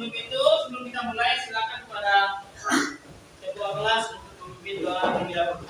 Untuk itu sebelum kita mulai silakan kepada ketua kelas untuk memimpin doa terlebih dahulu.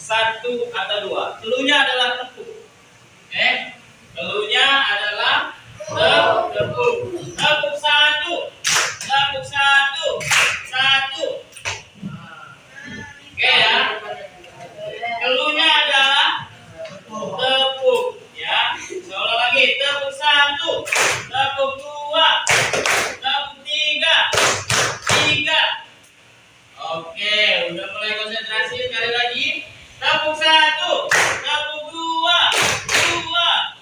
Satu atau dua. Telunya adalah tepuk. Telunya adalah tepuk. Tepuk satu. Tepuk satu. Satu. Oke ya. Telunya adalah tepuk. Ya. Seolah lagi. Tepuk satu. Tepuk dua. Tepuk tiga. Tiga. Oke. Udah mulai konsentrasi. Sekali lagi. Tepuk satu, tepuk dua, dua.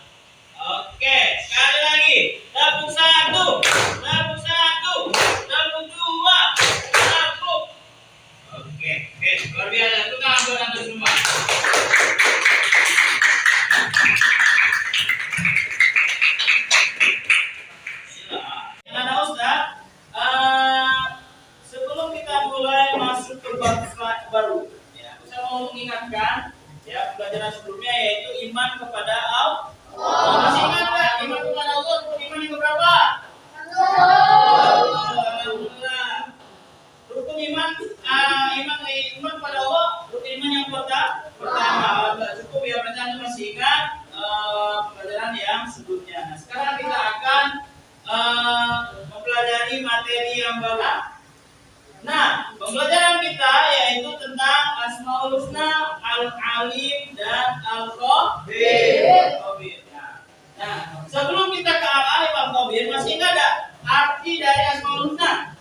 Oke, sekali lagi. Tepuk satu, tepuk satu, tepuk dua, tepuk. Oke, luar biasa. Itu kan buat antum semua. Ada Ustaz. Sebelum kita mulai masuk ke bab baru, mau mengingatkan ya pelajaran sebelumnya yaitu iman kepada Allah. Masih ingat nggak iman kepada Allah? Rukun iman yang berapa? Alhamdulillah. Rukun iman iman kepada Allah. Rukun iman yang pertama. Cukup ya berarti masih ingat pelajaran yang sebelumnya. Nah, sekarang kita akan mempelajari materi yang baru. Nah, pembelajaran kita yaitu tentang Asmaul Husna, Al-Alim dan Al-Khabir. Nah, sebelum kita ke Al-Alim Al-Khabir, masih ingat ada arti dari Asmaul Husna?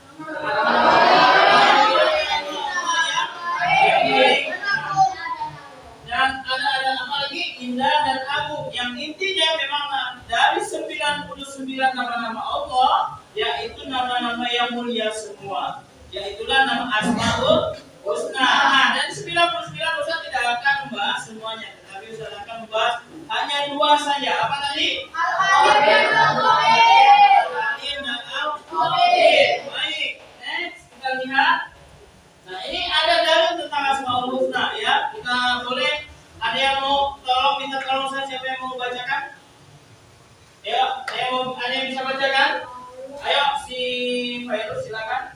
Dan ada apa lagi? Indah dan agung. Yang intinya memang dari 99 nama-nama Allah, yaitu nama-nama yang mulia semua. Yaitulah nama Asmaul Husna. Nah, dan 99 Ustaz tidak akan membahas semuanya, tetapi Ustaz akan membahas hanya dua saja. Apa tadi? Al-Alim dan Al-Khabir. Baik, next kita lihat. Nah, ini ada dalil tentang Asmaul Husna ya. Kita boleh, ada yang mau tolong minta tolong Ustaz, siapa yang mau bacakan? Ayo, ada yang bisa bacakan? Ayo, si Fairuz silakan.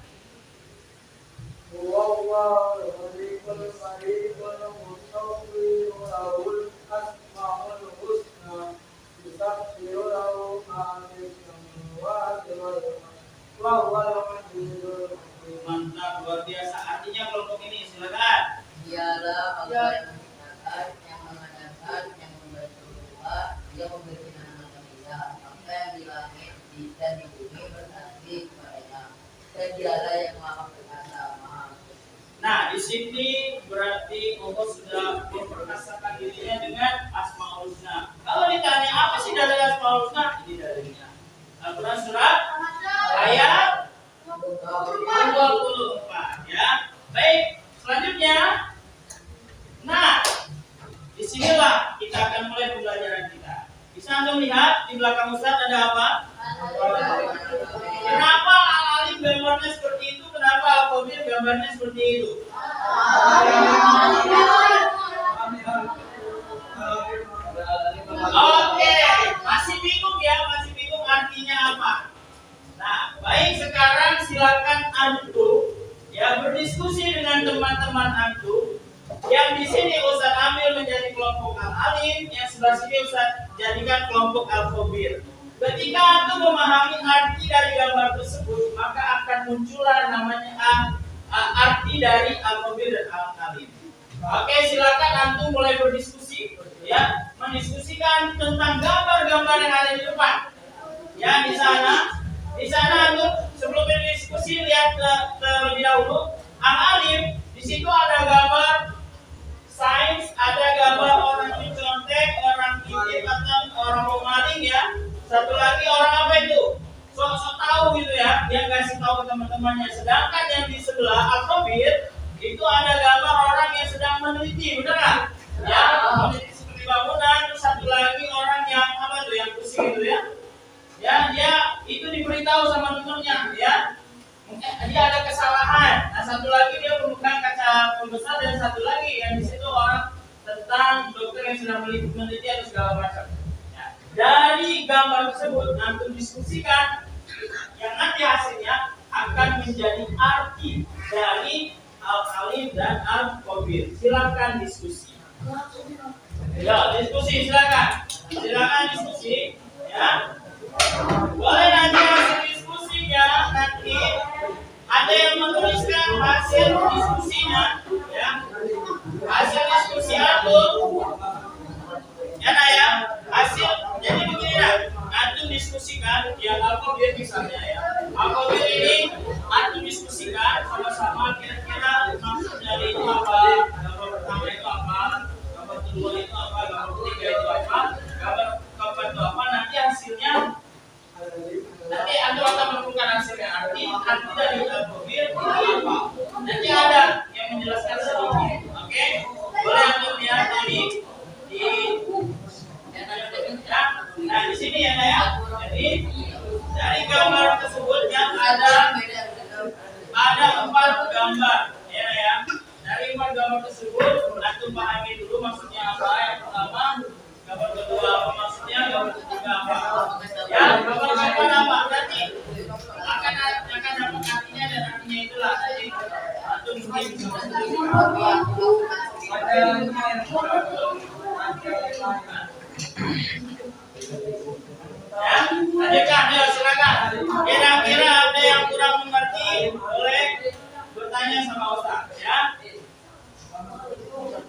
Mantap, luar biasa. Artinya kelompok ini silakan. Dialah Allah yang menciptakan, yang mengadakan, yang membantu doa, yang memberi anak kita. Apa yang di langit dan di bumi berarti kepadanya. Dan dialah yang maha perkasa, maha. Nah, di sini berarti Allah sudah memperkasakan dirinya dengan Asmaul Husna. Kalau ditanya apa sih dalil Asmaul Husna? Ini dalilnya. Al-Quran surat ayat 24 ya. Baik, selanjutnya. Nah, disinilah kita akan mulai pembelajaran kita. Bisa Anda lihat di belakang Ustaz ada apa? Kenapa Al-Alim gambarnya seperti itu? Kenapa Al-Khabir gambarnya seperti itu? antum, yang di sini Ustaz ambil menjadi kelompok al-alif, yang sebelah sini Ustaz jadikan kelompok al-khabir. Ketika antum memahami arti dari gambar tersebut, maka akan muncullah namanya arti dari al-khabir dan al-alif. Oke, silakan antum mulai berdiskusi, ya, mendiskusikan tentang gambar-gambar yang ada di depan. Ya, di sana antum sebelum berdiskusi lihat terlebih dahulu al-alif. Di situ ada gambar sains, ada gambar orang mencontek, orang intip atau orang mau maling, ya. Satu lagi orang apa itu? Sok-sok tahu gitu ya, dia kasih tahu ke teman-temannya. Sedangkan yang di sebelah al-khabir itu ada gambar orang yang sedang meneliti, benar nggak? Ya, meneliti seperti bangunan. Terus satu lagi orang yang apa tuh, yang pusing itu ya. Ya, dia itu diberitahu sama tutornya, ya. Dia ada kesalahan. Nah, satu lagi dia memegang kaca pembesar, dan satu lagi yang di situ orang tentang dokter yang sedang meneliti atau segala macam. Ya. Dari gambar tersebut antum diskusikan, yang nanti hasilnya akan menjadi arti dari al-alif dan al-khabir. Silakan diskusi. Ya, diskusi silakan. Silakan diskusi, ya. Boleh nanti hasil diskusinya nanti ada yang menuliskan hasil diskusinya, ya. Hasil diskusi antum, ya nah ya. Hasil jadi begini lah. Antum diskusikan, ya al-khabir misalnya ya. Al-khabir ini antum diskusikan sama-sama kira-kira maksud dari itu apa, gambar pertama itu apa, gambar kedua itu apa, gambar ketiga itu apa, gambar keempat itu apa. Nanti hasilnya nanti antum akan menemukan hasilnya. Arti dari al-khabir itu apa. Nanti ada yang menjelaskan sedikit. Oke? Boleh antum lihat di nah di sini ya, ya. Jadi dari gambar tersebut yang ada 4 gambar, ya ya. Dari 4 gambar tersebut antum pahami dulu maksudnya apa. Yang pertama, gambar kedua apa maksudnya, gambar ketiga apa. Ya, gambar apa nanti akan dapat artinya, dan artinya itulah nanti antum mungkin ya, lanjutkan, ayo silakan. Kira-kira ada yang kurang mengerti, boleh bertanya sama Ustaz, ya.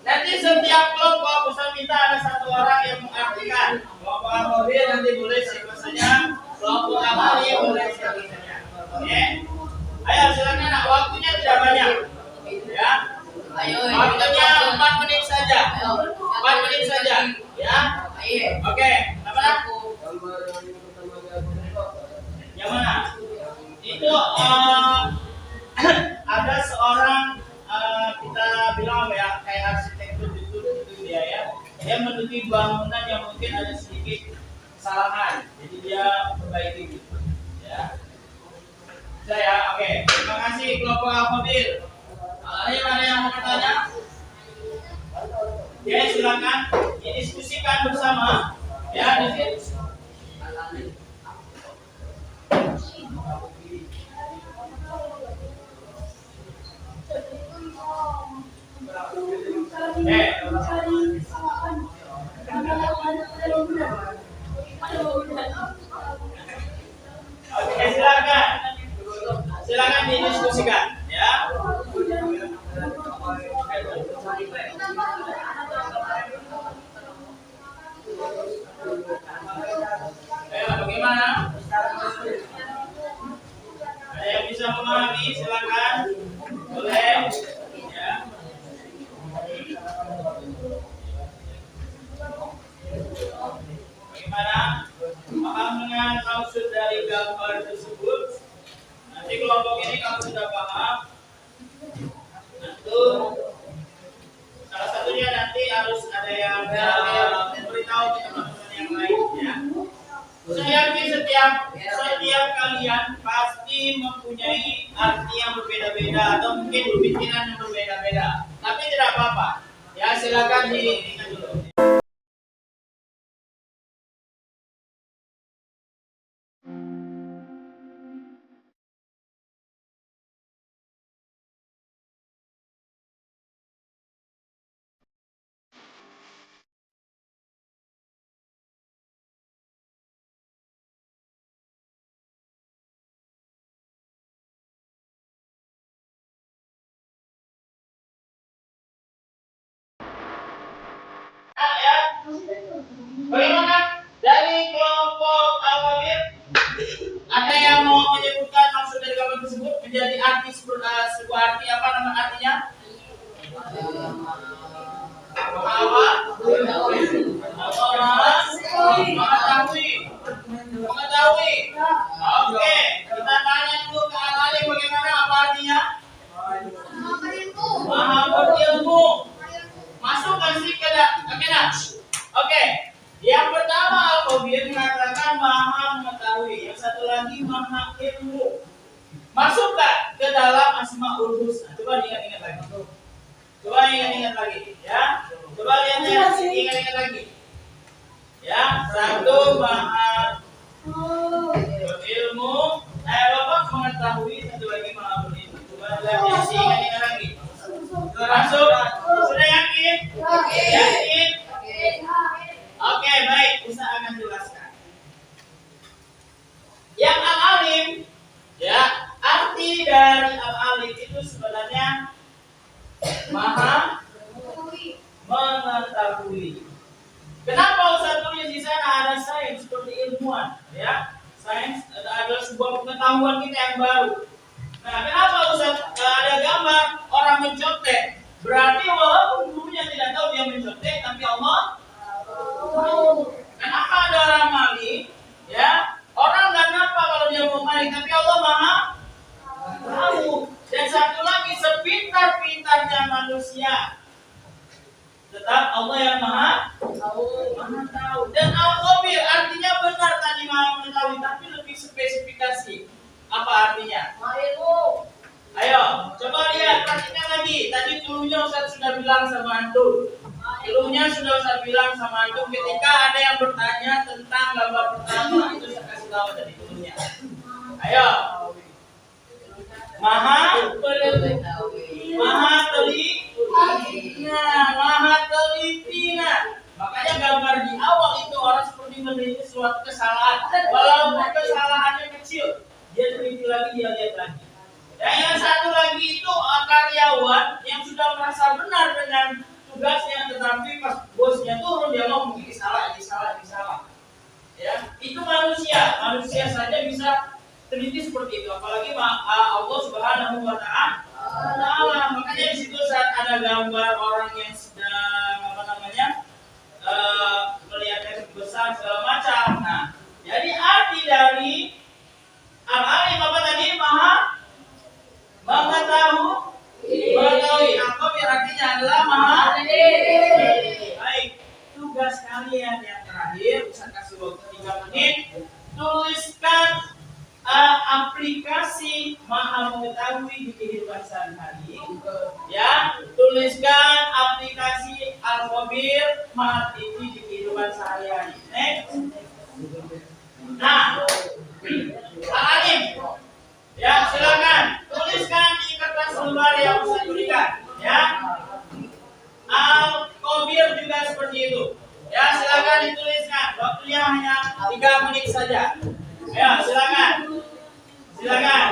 Nanti setiap kelompok Ustaz minta ada 1 orang yang mengartikan. Kelompok al-khabir nanti boleh siapa saja, kelompok al-alif boleh siapa saja. Oke. Ayo silakan, nah, waktunya tidak banyak. Ya. Waktunya 4 menit saja. 4 menit saja, ya. Oke, apa? Yang mana? Itu ada seorang kita bilang apa ya, kayak arsitektur itu dia ya. Dia meneliti bangunan yang mungkin ada sedikit kesalahan, jadi dia perbaiki gitu. Ya. Saya oke. Terima kasih kelompok al-khabir. Ada yang mau bertanya? Ya, silakan didiskusikan bersama. Ya, di sini. Oke, silakan. Silakan didiskusikan, ya. Bagaimana? Ada yang bisa memahami? Silakan. Boleh. Ya. Bagaimana? Paham dengan maksud dari gambar tersebut? Nanti kelompok ini kalau sudah paham, itu salah satunya nanti harus ada yang memberitahu ke teman-teman yang lain, ya. Saya yakin setiap kalian pasti mempunyai arti yang berbeda-beda atau mungkin pemikiran yang berbeda-beda, tapi tidak apa-apa. Ya, silakan diingat dulu. Bagaimana dari kelompok Al-Wabir? Ada yang mau menyebutkan maksud dari gambar tersebut menjadi arti sebuah arti apa nama artinya? Mengetahui. Oke, kita tanya dulu ke Al-Ali bagaimana apa artinya? Maha berilmu. Masukkan sih ke Oke. Yang pertama Al-Khabir mengatakan maha mengetahui. Yang satu lagi maha ilmu. Masukkan ke dalam Asmaul Husna. Coba ingat-ingat lagi. Coba ingat-ingat lagi, ya. Coba lihat ingat-ingat lagi. Ya, satu maha berilmu. Bapak mengetahui, satu lagi maha berilmu. Coba lihat ingat-ingat lagi. Masuk. Sudah yakin? Yakin? Oke, baik. Bisa akan jelaskan. Yang al-alim, ya, arti dari al-alim itu sebenarnya maha mengetahui. Kenapa Ustaz tulis di sana ada sains seperti ilmuwan, ya? Sains adalah sebuah pengetahuan kita yang baru. Nah, kenapa Ustaz ada gambar orang mencontek? Berarti walaupun gurunya tidak tahu dia mencontek, tapi Allah tahu. Kenapa ada orang maling? Ya, orang nggak nampak kalau dia mau maling, tapi Allah maha tahu. Dan satu lagi, sepintar-pintarnya manusia, tetap Allah yang maha tahu. Dan Al-Khabir artinya benar tadi maha mengetahui, tapi lebih spesifikasi. Apa artinya? Ayo, coba lihat, perhatikan lagi. Tadi dulunya Ustaz sudah bilang sama antum. Dulunya sudah Ustaz bilang sama antum ketika ada yang bertanya tentang gambar pertama, itu saya kasih tahu tadi dulunya. Ayo. Maha teliti. Maha teliti. Makanya gambar di awal itu orang seperti meneliti suatu kesalahan. Walaupun kesalahannya kecil, dia teliti lagi, dia lihat lagi. Dan yang satu lagi itu karyawan yang sudah merasa benar dengan tugasnya, tetapi pas bosnya turun dia ngomong ini salah. Ya, itu manusia saja bisa teliti seperti itu, apalagi Allah Subhanahu wa Ta'ala. Makanya di situ saat ada gambar orang yang sedang melihat yang besar segala macam. Nah, jadi arti dari al-alim apa tadi? Maha mengetahui. Apa artinya adalah maha. Baik, tugas kalian yang terakhir, saya kasih waktu 3 menit. Tuliskan aplikasi maha mengetahui di kehidupan sehari-hari. Ya, tuliskan aplikasi Al-Khabir maha teliti di kehidupan sehari-hari. Next. Nah, Al-Alim. Ya, silakan tuliskan di kertas lembar yang saya berikan. Ya, Al-Khabir juga seperti itu. Ya, silakan dituliskan. Waktunya hanya 3 menit saja. Ya, silakan. Silakan.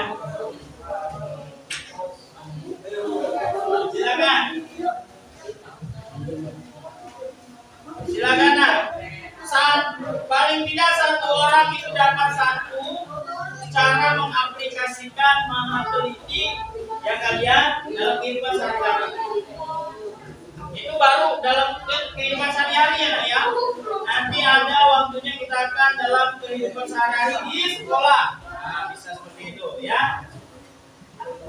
Nah. Paling tidak satu orang itu dapat satu cara mengaplikasikan maha teliti yang kalian dalam kehidupan sehari-hari. Itu baru dalam kehidupan sehari-hari ya. Nanti ada waktunya kita akan dalam kehidupan sehari-hari di sekolah. Nah, bisa seperti itu ya.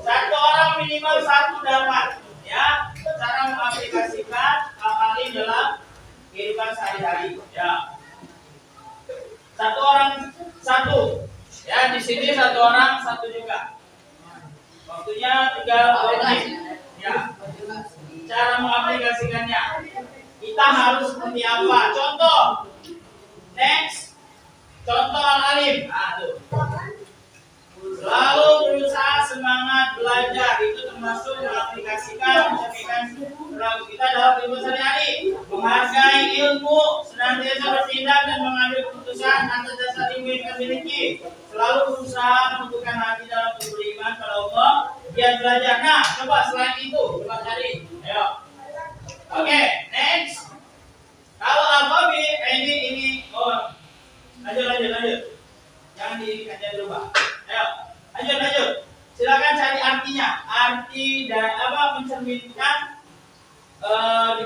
Satu orang minimal satu dapat ya. Cara mengaplikasikan hal-hal ini dalam kehidupan sehari-hari ya. Satu orang satu ya, di sini satu orang satu juga. Waktunya 3 menit ya. Cara mengaplikasikannya kita harus seperti apa? Contoh. Next. Contoh al-alim. Tuh. Selalu berusaha semangat belajar, itu termasuk mengaplikasikan perilaku kita dalam kehidupan sehari-hari. Menghargai ilmu, senantiasa bertindak dan mengambil keputusan atas dasar ilmu yang kita miliki. Selalu berusaha menentukan hati dalam beriman pada Allah. Giat belajar. Nah, coba selain itu, coba cari. Ayo. Oke, next. Kalau apa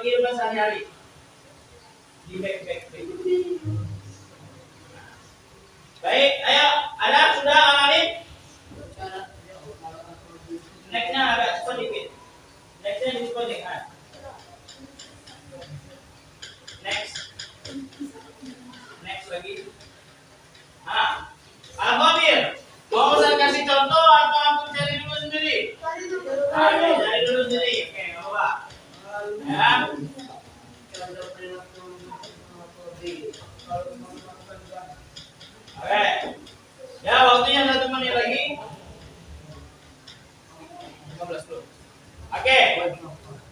kehidupan sehari-hari. Di back. Baik, ayo, ada sudah Alim? Nextnya agak cepat dikit. Nextnya cepat dikit. Next lagi. Al-Khabir. Mau saya kasih contoh atau aku cari dulu sendiri? Cari dulu sendiri. Oke, nggak apa. Ya. Oke. Ya, waktunya 1 menit lagi. 15 dulu. Oke.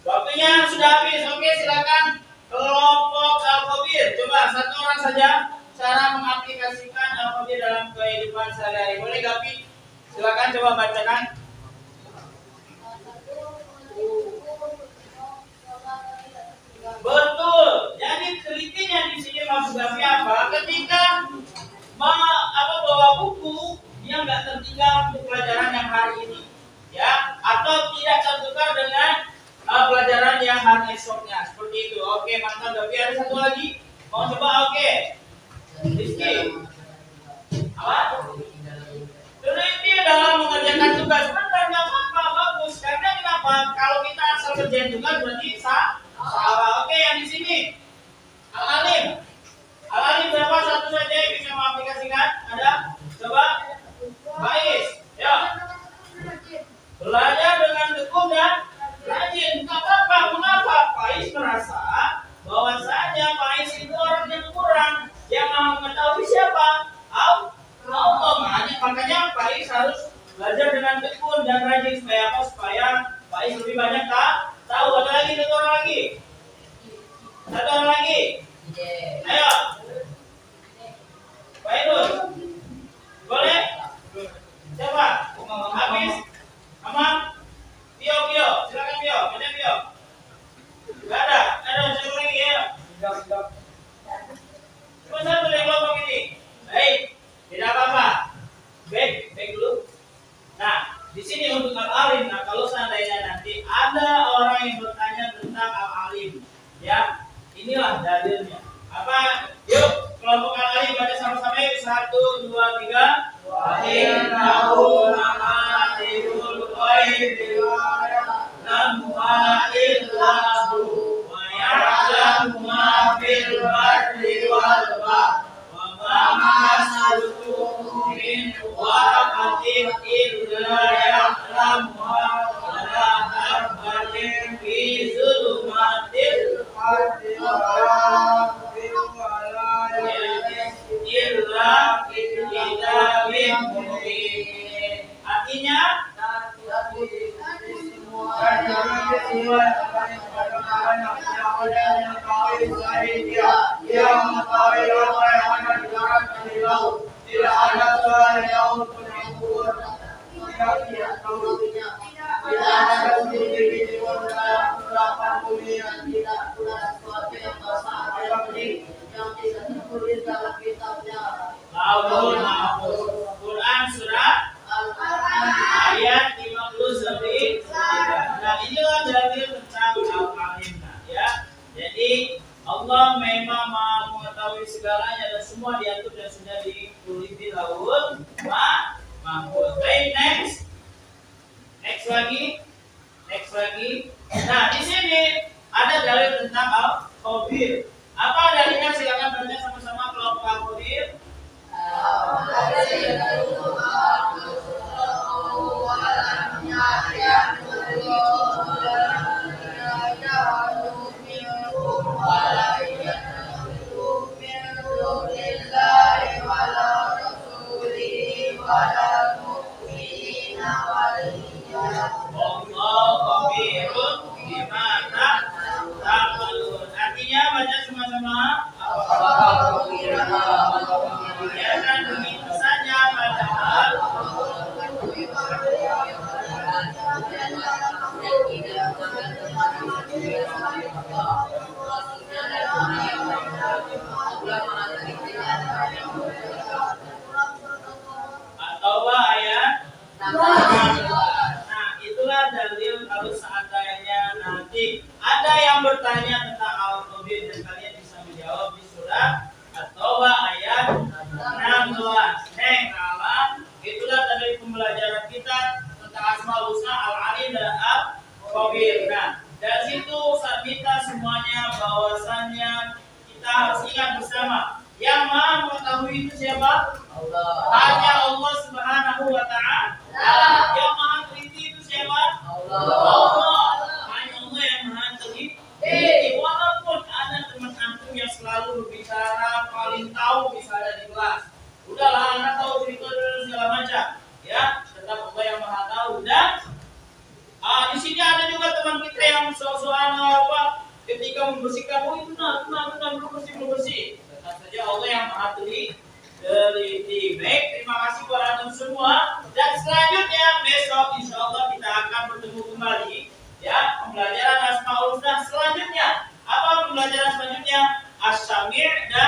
Waktunya sudah habis. Oke, silakan kelompok Al-Khabir. Coba satu orang saja cara mengaplikasikan Al-Khabir dalam kehidupan sehari-hari. Boleh Gapi? Silakan coba bacakan. Betul. Jadi telitinya di sini maksud Gapi apa? Ketika bawa buku yang nggak tertinggal untuk pelajaran yang hari ini, ya, atau tidak tertukar dengan pelajaran yang hari esoknya, seperti itu. Oke, mantap. Tapi ada satu lagi, mau coba? Oke, Rizky, apa? Teliti dalam mengerjakan tugas. Benar, nggak apa-apa, bagus. Karena kenapa? Kalau kita asal kerjain tugas berarti salah. Oke, yang di sini, Al-Alim berapa satu saja yang bisa mengaplikasikan? Ada? Coba, Faiz, ya. Belajar dengan tekun dan rajin. Tak apa, mengapa Faiz merasa bahwasanya Faiz itu orang yang kurang, yang maha mengetahui siapa? Allah. Makanya Faiz harus belajar dengan tekun dan rajin supaya apa? Supaya Faiz lebih banyak tahu. Ada lagi satu orang lagi. Ayo. Fairuz. Boleh? Siapa? Habis? Aman? Pio, silakan Pio. Baca Pio. Gak ada. Siapa lagi ya? Cuma satu dari kelompok ini. Baik, tidak apa-apa. Baik dulu. Nah, di sini untuk Al-Alim. Nah, kalau seandainya nanti ada orang yang bertanya tentang Al-Alim, ya, inilah dalilnya. Apa? Yuk, kelompok Al-Alim baca sama-sama yuk. 1, 2, 3. Wa innahu laqadirul ghaibi wa ya'lamu ma illahu wa ya'lamu ma fil barri wal bahri wa ma maslukum min waraqatin illa ya'lamuha wa la habatin fi zulumatil ardi wa artinya Quran surat ayat 59. Nah, inilah dalil tentang Al-Alim, ya. Jadi Allah memang Maha mengetahui segalanya dan semua diatur dan sudah ditulis di Lauhul Mahfuz. Baik, next lagi. Nah, di sini ada dalil tentang Al-Khabir. Apa dalilnya? Silakan baca sama-sama kelompok Al-Khabir. Artinya baca sama-sama. Ya kan begitu saja padahal atau ayat. Nah, itulah dalil kalau seandainya nanti ada yang bertanya caranya tentang Al-Khabir dan kalian bisa menjawab di surat At-Taubah ayat 16. Neng, kawan, itulah tadi pembelajaran kita tentang Asmaul Husna, Al-Alim dan Al-Khabir. Nah, dari situ saat kita semuanya bahwasannya kita harus ingat bersama yang Maha mengetahui itu siapa? Allah. Hanya Allah Subhanahu wa Ta'ala. Yang Maha teliti itu siapa? Allah. Hanya Allah yang Maha teliti. Walaupun ada teman antum yang selalu berbicara paling tahu misalnya di kelas, udahlah anak tahu cerita segala macam, ya, tetap Allah yang Maha tahu. Dan di sini ada juga teman kita yang soal apa ketika membersihkan, oh itu benar bersih. Tetap saja Allah yang Maha teliti. Baik, terima kasih buat antum semua. Dan selanjutnya besok insya Allah kita akan bertemu kembali, ya, pembelajaran Asmaul Husna selanjutnya. Apa pembelajaran selanjutnya? As-Sami' dan